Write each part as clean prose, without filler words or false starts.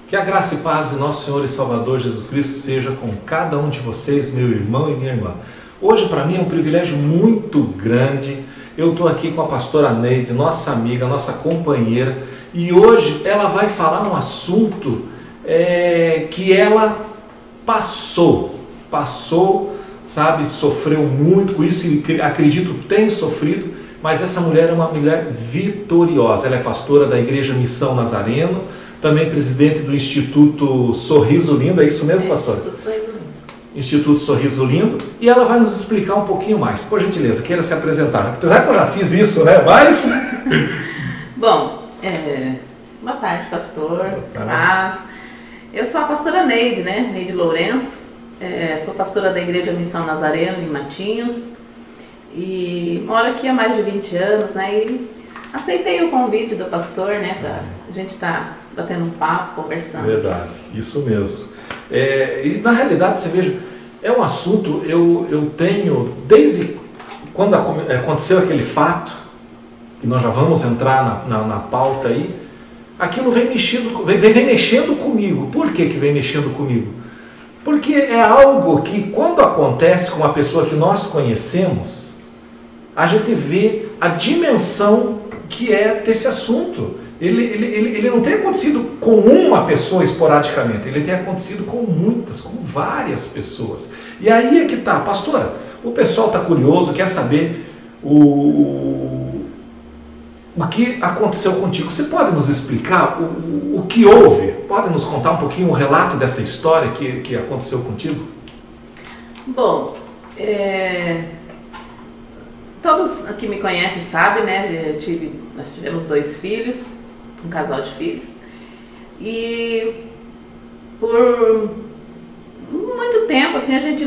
Que a graça e paz do nosso Senhor e Salvador Jesus Cristo seja com cada um de vocês, meu irmão e minha irmã. Hoje para mim é um privilégio muito grande. Eu estou aqui com a pastora Neide, nossa amiga, nossa companheira, e hoje ela vai falar um assunto que ela passou, sabe, sofreu muito com isso e acredito tem sofrido, mas essa mulher é uma mulher vitoriosa. Ela é pastora da Igreja Missão Nazareno, também presidente do Instituto Sorriso Lindo, é isso mesmo, pastora? Instituto Sorriso Lindo. Instituto Sorriso Lindo, e ela vai nos explicar um pouquinho mais. Por gentileza, queira se apresentar. Apesar que eu já fiz isso, né? Mas... Bom, boa tarde, pastor. Paz. Eu sou a pastora Neide, né? Neide Lourenço. Sou pastora da Igreja Missão Nazareno, em Matinhos. E moro aqui há mais de 20 anos, né? E aceitei o convite do pastor, né? Pra a gente estar batendo um papo, conversando. Verdade, isso mesmo. E na realidade, você veja, é um assunto, eu tenho, desde quando aconteceu aquele fato, que nós já vamos entrar na pauta aí, aquilo vem mexendo comigo. Por que vem mexendo comigo? Porque é algo que quando acontece com uma pessoa que nós conhecemos, a gente vê a dimensão que é desse assunto. Ele não tem acontecido com uma pessoa esporadicamente, ele tem acontecido com muitas, com várias pessoas. E aí é que tá, pastora, o pessoal está curioso, quer saber o que aconteceu contigo. Você pode nos explicar o que houve? Pode nos contar um pouquinho o relato dessa história que aconteceu contigo? Bom, todos que me conhecem sabem, né? Nós tivemos 2 filhos, um casal de filhos, e por muito tempo, assim, a gente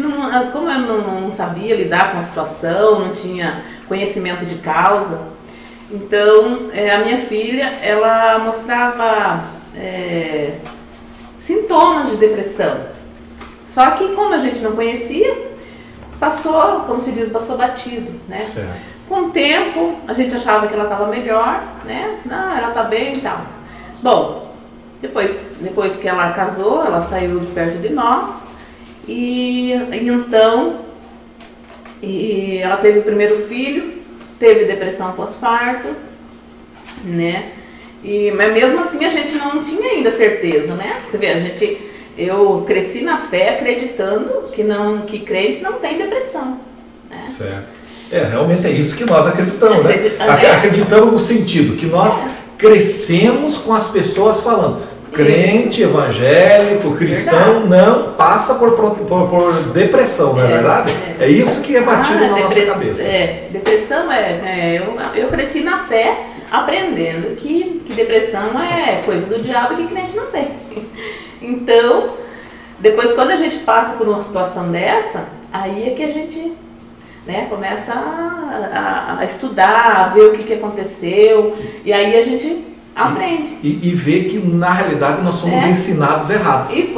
como eu não sabia lidar com a situação, não tinha conhecimento de causa, então a minha filha, ela mostrava sintomas de depressão, só que como a gente não conhecia, passou, como se diz, passou batido, né? Certo. Com o tempo, a gente achava que ela estava melhor, né? Não, ela está bem e tal. Bom, depois que ela casou, ela saiu de perto de nós e então ela teve o primeiro filho, teve depressão pós-parto, né? Mas mesmo assim a gente não tinha ainda certeza, né? Você vê, eu cresci na fé acreditando que crente não tem depressão, né? Certo. Realmente é isso que nós acreditamos, né? Acreditamos no sentido que nós crescemos com as pessoas falando, crente, evangélico, cristão, não passa por depressão, não é verdade? É isso que é batido na nossa cabeça. Depressão eu cresci na fé aprendendo que depressão é coisa do diabo e que crente não tem. Então, depois quando a gente passa por uma situação dessa, aí é que a gente... começa a estudar, a ver o que aconteceu, e aí a gente aprende. E vê que na realidade nós somos ensinados errados. E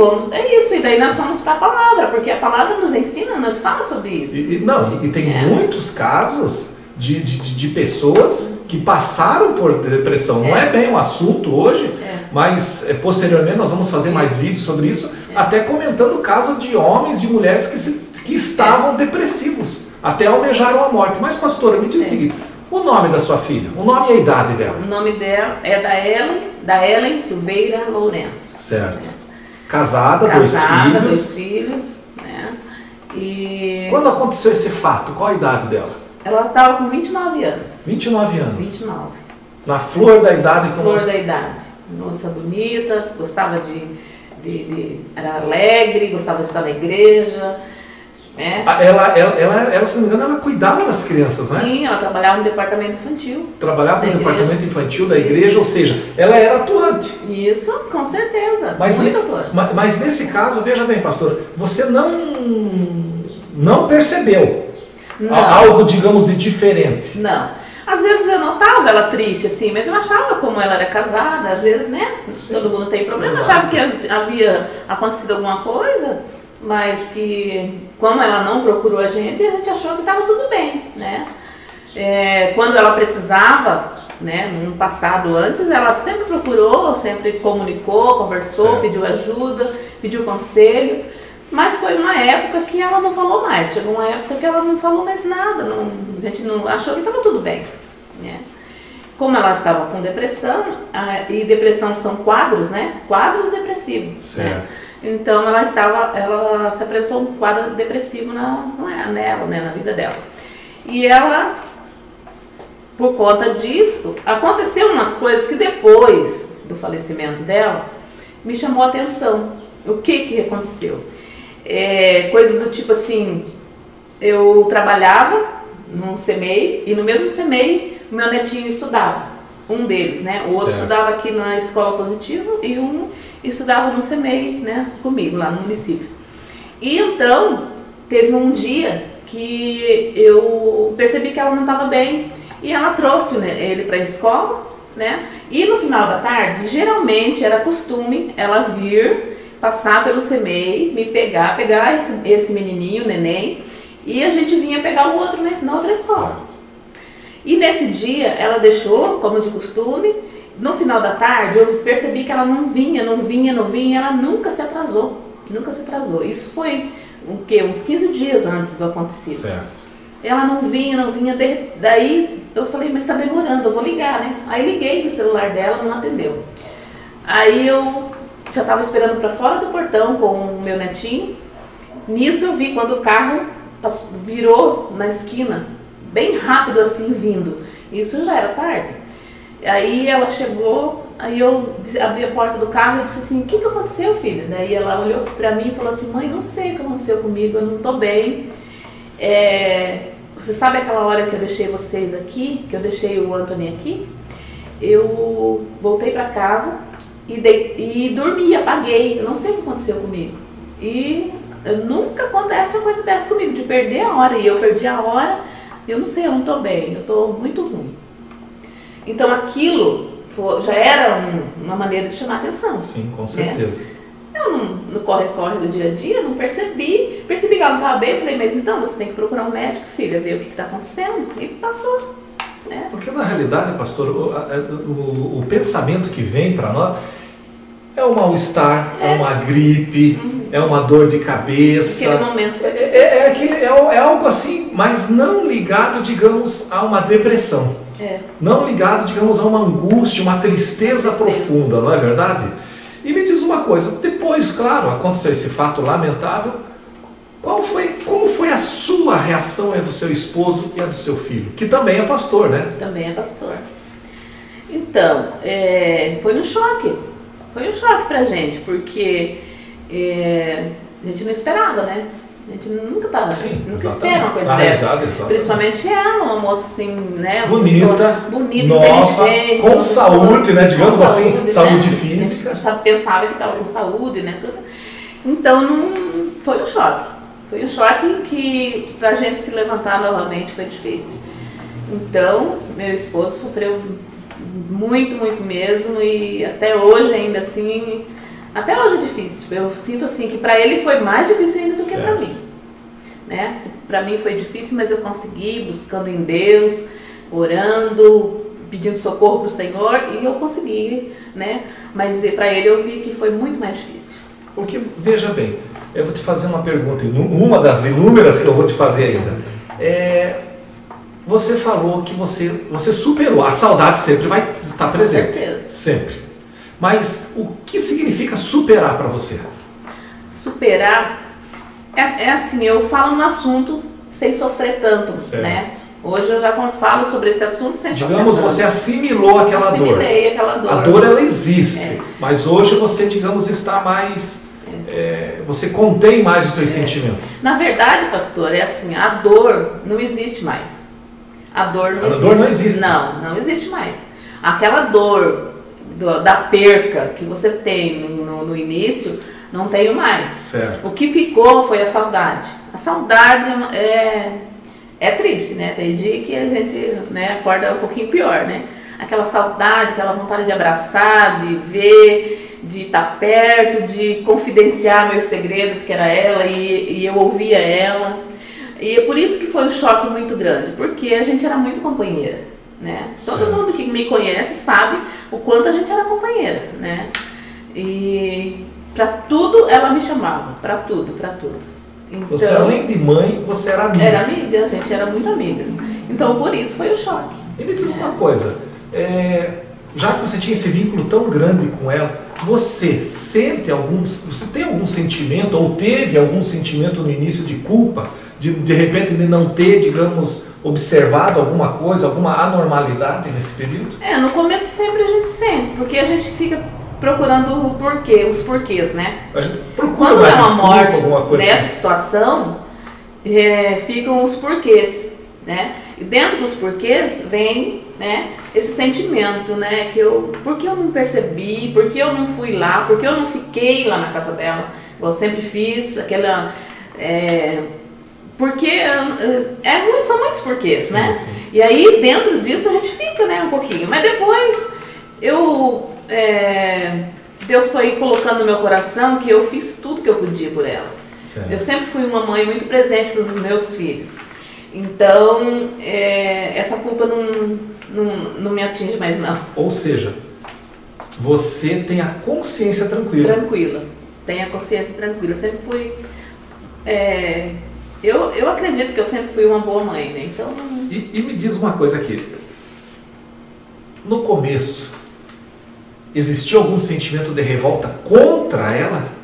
daí nós fomos para a palavra, porque a palavra nos ensina, nos fala sobre isso. E tem muitos casos de pessoas que passaram por depressão. Não é bem um assunto hoje, mas posteriormente nós vamos fazer mais vídeos sobre isso, até comentando o caso de homens, de mulheres que estavam depressivos. Até almejaram a morte. Mas, pastora, me diz o seguinte, o nome da sua filha, o nome e a idade dela? O nome dela é da Ellen Silveira Lourenço. Certo. Casada, 2 filhos. Né? E... Quando aconteceu esse fato, qual a idade dela? Ela estava com 29 anos. 29 anos? 29. Na flor da idade? Da idade. Moça bonita, gostava era alegre, gostava de estar na igreja. Ela, se não me engano, ela cuidava das crianças, né? Sim, ela trabalhava no departamento infantil. Trabalhava no departamento infantil da igreja, ou seja, ela era atuante. Isso, com certeza, muito atuante. Mas nesse caso, veja bem, pastor, você não percebeu algo, digamos, de diferente. Não. Às vezes eu notava ela triste, assim, mas eu achava, como ela era casada, às vezes, né? Sim. Todo mundo tem problema, eu achava que havia acontecido alguma coisa, mas que, como ela não procurou a gente achou que estava tudo bem, né? Quando ela precisava né? No passado antes, ela sempre procurou, sempre comunicou, conversou, certo. pediu ajuda, pediu conselho, mas foi uma época que ela não falou mais. Chegou uma época que ela não falou mais nada, a gente não achou que estava tudo bem, né? Como ela estava com depressão, e depressão são quadros, né? Quadros depressivos. Certo. Né? Então ela se apresentou um quadro depressivo nela, né? Na vida dela. E ela, por conta disso, aconteceu umas coisas que depois do falecimento dela me chamou a atenção. O que aconteceu? Coisas do tipo assim, eu trabalhava num CMEI e no mesmo CMEI o meu netinho estudava, um deles, né? O outro certo. estudava aqui na Escola Positivo e um estudava no CMEI, né? Comigo, lá no município. E então, teve um dia que eu percebi que ela não estava bem e ela trouxe, né, ele para a escola, né? E no final da tarde, geralmente era costume ela vir, passar pelo CMEI, me pegar esse menininho, neném, e a gente vinha pegar o outro na outra escola. E nesse dia ela deixou, como de costume. No final da tarde eu percebi que ela não vinha, ela nunca se atrasou. Isso foi uns 15 dias antes do acontecido. Certo. Ela não vinha, daí eu falei, mas está demorando, eu vou ligar, né? Aí liguei no celular dela, não atendeu. Aí eu já estava esperando para fora do portão com o meu netinho. Nisso eu vi quando o carro virou na esquina, bem rápido assim, vindo. Isso já era tarde. Aí ela chegou, aí eu abri a porta do carro e disse assim, o que aconteceu, filha? Daí ela olhou pra mim e falou assim, mãe, não sei o que aconteceu comigo, eu não tô bem. Você sabe aquela hora que eu deixei vocês aqui, que eu deixei o Anthony aqui? Eu voltei pra casa e dormi, apaguei, eu não sei o que aconteceu comigo. E nunca acontece uma coisa dessa comigo, de perder a hora, e eu perdi a hora. Eu não sei, eu não tô bem, eu tô muito ruim. Então aquilo já era uma maneira de chamar atenção. Sim, com certeza. Né? Eu no corre-corre do dia a dia não percebi que ela não estava bem. Eu falei, mas então você tem que procurar um médico, filha, ver o que está acontecendo. E passou. Né? Porque na realidade, pastor, o pensamento que vem para nós é um mal-estar, é uma gripe, é uma dor de cabeça. Naquele momento foi é algo assim, mas não ligado, digamos, a uma depressão. Não ligado, digamos, a uma angústia, uma tristeza profunda, não é verdade? E me diz uma coisa, depois, claro, aconteceu esse fato lamentável, como foi a sua reação, a do seu esposo e a do seu filho? Que também é pastor, né? Também é pastor. Então, foi um choque. Foi um choque pra gente, porque a gente não esperava, né? A gente nunca espera uma coisa dessa. Principalmente ela, uma moça assim, né? Bonita, nova, inteligente. Com saúde, né? Digamos assim, saúde né? física. A gente pensava que estava com saúde, né? Tudo. Então, foi um choque. Foi um choque que pra gente se levantar novamente foi difícil. Então, meu esposo sofreu muito, muito mesmo, e até hoje ainda assim, até hoje é difícil. Eu sinto assim que para ele foi mais difícil ainda do que para mim, né? Para mim foi difícil, mas eu consegui, buscando em Deus, orando, pedindo socorro para o Senhor, e eu consegui, né? Mas para ele eu vi que foi muito mais difícil. Porque, veja bem, eu vou te fazer uma pergunta, uma das inúmeras que eu vou te fazer ainda. Você falou que você superou, a saudade sempre vai estar presente. Com certeza. Sempre. Mas o que significa superar para você? Superar é assim, eu falo no assunto sem sofrer tanto, certo. Né? Hoje eu já falo sobre esse assunto sem sofrer tanto. Digamos, você assimilou aquela dor. Assimilei aquela dor. A dor, ela existe, mas hoje você, digamos, está mais... você contém mais os seus sentimentos. Na verdade, pastor, é assim, a dor não existe mais. A dor não existe. Dor não existe. Não existe mais. Aquela dor da perca que você tem no início, não tenho mais. Certo. O que ficou foi a saudade. A saudade é triste, né? Tem dia que a gente, né, acorda um pouquinho pior, né? Aquela saudade, aquela vontade de abraçar, de ver, de estar perto, de confidenciar meus segredos, que era ela, e eu ouvia ela. E é por isso que foi um choque muito grande, porque a gente era muito companheira, né? Todo mundo que me conhece sabe o quanto a gente era companheira, né? E para tudo ela me chamava, para tudo, para tudo. Então, você, além de mãe, você era amiga. Era amiga, a gente era muito amigas. Então por isso foi o choque. E me diz uma coisa, já que você tinha esse vínculo tão grande com ela, você tem algum sentimento, ou teve algum sentimento no início de culpa, de repente de não ter, digamos, observado alguma coisa, alguma anormalidade nesse período? No começo sempre a gente sente, porque a gente fica procurando o porquê, os porquês, né? A gente procura quando é uma morte alguma coisa nessa assim. situação, ficam os porquês, né? E dentro dos porquês vem, né, esse sentimento, né, por que eu não percebi, por que eu não fui lá, por que eu não fiquei lá na casa dela, igual eu sempre fiz, porque são muitos porquês, Sim, né? sim. E aí dentro disso a gente fica, né, um pouquinho, mas depois Deus foi colocando no meu coração que eu fiz tudo que eu podia por ela. Certo. Eu sempre fui uma mãe muito presente para os meus filhos. Então, essa culpa não me atinge mais, não. Ou seja, você tem a consciência tranquila. Tranquila. Tenho a consciência tranquila. Sempre fui... eu acredito que eu sempre fui uma boa mãe, né? Então... E me diz uma coisa aqui. No começo, existiu algum sentimento de revolta contra ela?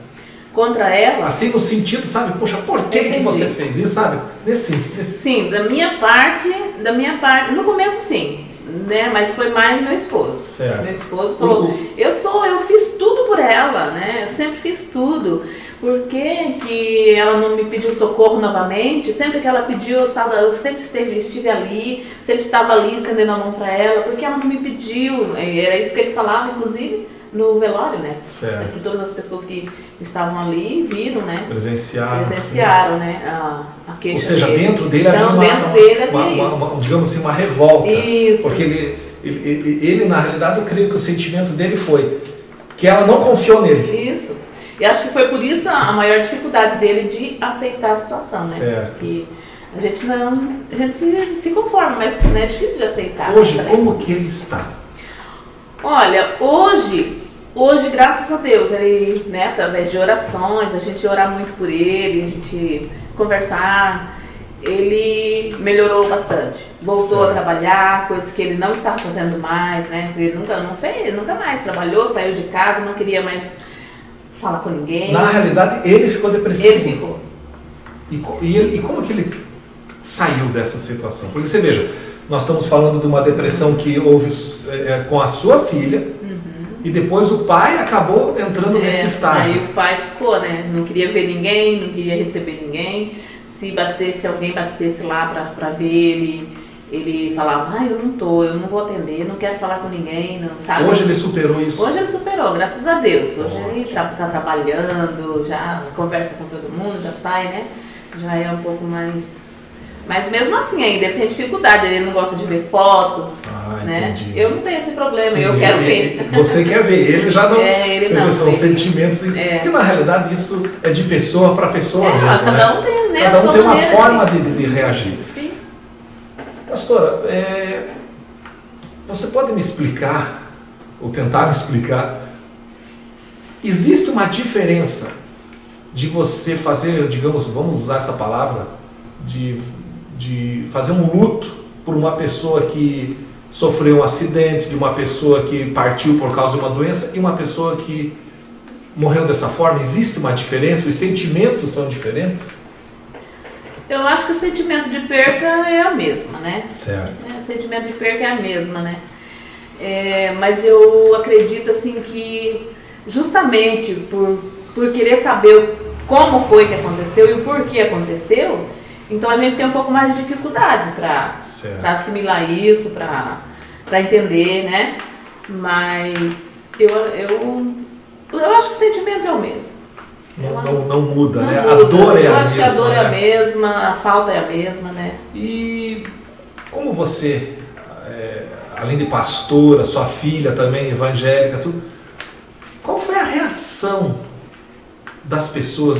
Contra ela? Assim, no sentido, sabe? Poxa, por que você fez isso, sabe? Sim, da minha parte, no começo sim, né? Mas foi mais meu esposo. Certo. Meu esposo falou, eu fiz tudo por ela, né? Eu sempre fiz tudo. Por que ela não me pediu socorro novamente? Sempre que ela pediu, eu sempre estive ali, sempre estava ali estendendo a mão para ela. Por que ela não me pediu? Era isso que ele falava, inclusive, no velório, né? Certo. Que todas as pessoas que estavam ali viram, né? Presenciaram, né? A queixa. Ou seja, dele. dentro dele então, havia digamos assim, uma revolta. Isso. Porque ele, na realidade, eu creio que o sentimento dele foi que ela não confiou nele. Isso. E acho que foi por isso a maior dificuldade dele de aceitar a situação, né? Certo. Que a gente se conforma, mas né, é difícil de aceitar. Hoje, como que ele está? Olha, hoje, graças a Deus, ele, né, através de orações, a gente orar muito por ele, a gente conversar, ele melhorou bastante. Voltou a trabalhar, coisas que ele não estava fazendo mais, né? Ele nunca mais trabalhou, saiu de casa, não queria mais falar com ninguém. Na realidade, ele ficou depressivo. Ele ficou. E como que ele saiu dessa situação? Porque você veja, nós estamos falando de uma depressão que houve com a sua filha, e depois o pai acabou entrando nesse estágio. Aí o pai ficou, né? Não queria ver ninguém, não queria receber ninguém. Se alguém batesse lá pra ver ele falava, eu não vou atender, não quero falar com ninguém, não sabe? Hoje ele superou isso? Hoje ele superou, graças a Deus. Hoje ele tá trabalhando, já conversa com todo mundo, já sai, né? Já é um pouco mais... Mas mesmo assim ainda ele tem dificuldade, ele não gosta de ver fotos, né? Entendi. Eu não tenho esse problema, Sim, eu quero ver. Você quer ver, ele já não... Ele não. São sentimentos... Porque na realidade isso é de pessoa para pessoa mesmo, cada um tem, né? Cada um tem uma forma de reagir. Sim. Pastora, você pode me explicar, ou tentar me explicar, existe uma diferença de você fazer, digamos, vamos usar essa palavra, de fazer um luto por uma pessoa que sofreu um acidente, de uma pessoa que partiu por causa de uma doença e uma pessoa que morreu dessa forma? Existe uma diferença? Os sentimentos são diferentes? Eu acho que o sentimento de perca é a mesma, né? Certo. O sentimento de perca é a mesma, né? Mas eu acredito assim que justamente por querer saber como foi que aconteceu e o porquê aconteceu, então a gente tem um pouco mais de dificuldade para assimilar isso, para entender, né? Mas eu acho que o sentimento é o mesmo. Não muda, né? Muda. A dor é a mesma. Eu acho que a dor é a né? mesma, a falta é a mesma, né? E como você, além de pastora, sua filha também evangélica, tudo, qual foi a reação das pessoas,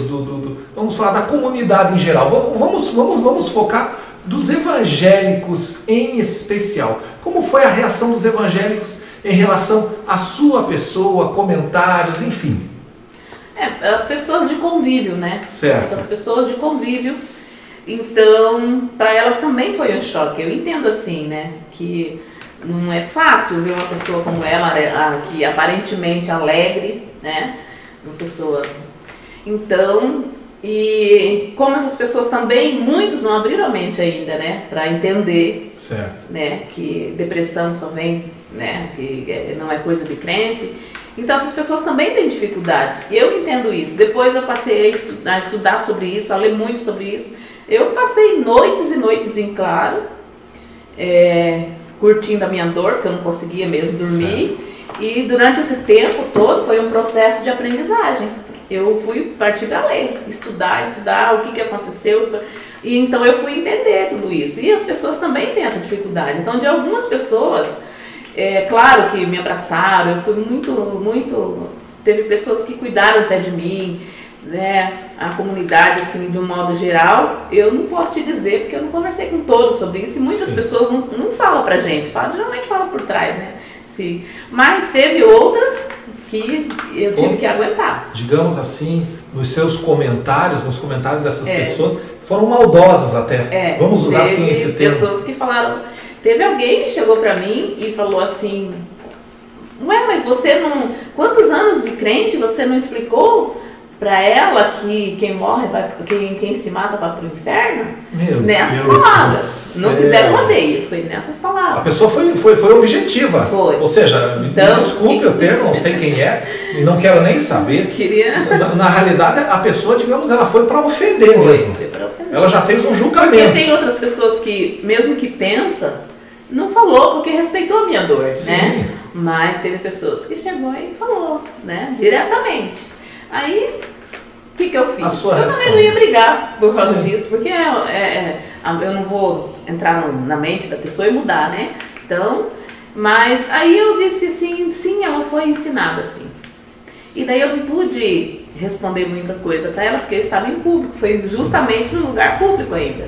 vamos falar da comunidade em geral? Vamos focar dos evangélicos em especial. Como foi a reação dos evangélicos em relação à sua pessoa, comentários, enfim? As pessoas de convívio, né? Certo. Essas pessoas de convívio. Então, para elas também foi um choque. Eu entendo assim, né? Que não é fácil ver uma pessoa como ela, que aparentemente alegre, né? Uma pessoa. Então, e como essas pessoas também, muitos não abriram a mente ainda, né? Para entender, certo, né? Que depressão só vem, né? Que não é coisa de crente. Então essas pessoas também têm dificuldade. Eu entendo isso. Depois eu passei a estudar sobre isso, a ler muito sobre isso. Eu passei noites e noites em claro, curtindo a minha dor, porque eu não conseguia mesmo dormir. Certo. E durante esse tempo todo foi um processo de aprendizagem. Eu fui partir para ler, estudar o que aconteceu. E então eu fui entender tudo isso. E as pessoas também têm essa dificuldade. Então de algumas pessoas, claro que me abraçaram, eu fui muito... Teve pessoas que cuidaram até de mim, né? A comunidade, assim, de um modo geral, eu não posso te dizer, porque eu não conversei com todos sobre isso, e muitas pessoas não falam pra gente, geralmente falam por trás, né? Sim. Mas teve outras que eu tive que aguentar. Digamos assim, nos seus comentários, nos comentários dessas pessoas, foram maldosas até. Vamos usar assim esse termo. Pessoas que falaram... Teve alguém que chegou pra mim e falou assim: ué, mas você não... Quantos anos de crente você não explicou pra ela que quem morre, quem se mata vai pro inferno? Meu nessas Deus palavras. Não fizeram rodeio, foi nessas palavras. A pessoa foi objetiva. Foi. Ou seja, então, me desculpe o termo, não sei quem é, e não quero nem saber. Na realidade, a pessoa, digamos, ela foi para ofender mesmo. Foi para ofender. Ela já fez um julgamento. Porque tem outras pessoas que, mesmo que pensa, não falou porque respeitou a minha dor, sim, né? Mas teve pessoas que chegou e falou, né? Diretamente. Aí, o que eu fiz? Eu também não ia brigar por causa disso, porque eu não vou entrar na mente da pessoa e mudar, né? Então, mas aí eu disse assim, sim, ela foi ensinada assim. E daí eu não pude responder muita coisa para ela, porque eu estava em público, foi justamente no lugar público ainda.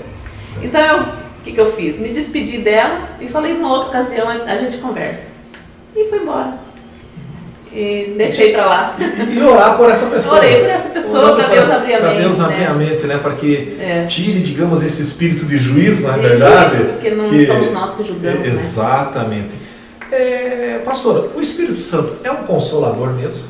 Então, o que eu fiz? Me despedi dela e falei, numa outra ocasião a gente conversa. E fui embora. E deixei pra lá. E orar por essa pessoa. Orei por essa pessoa, para Deus abrir a mente. Para Deus abrir a mente, né? Para que tire, digamos, esse espírito de juízo, na verdade. Juízo, porque não somos nós que julgamos. Exatamente. Né? Pastora, o Espírito Santo é um consolador mesmo?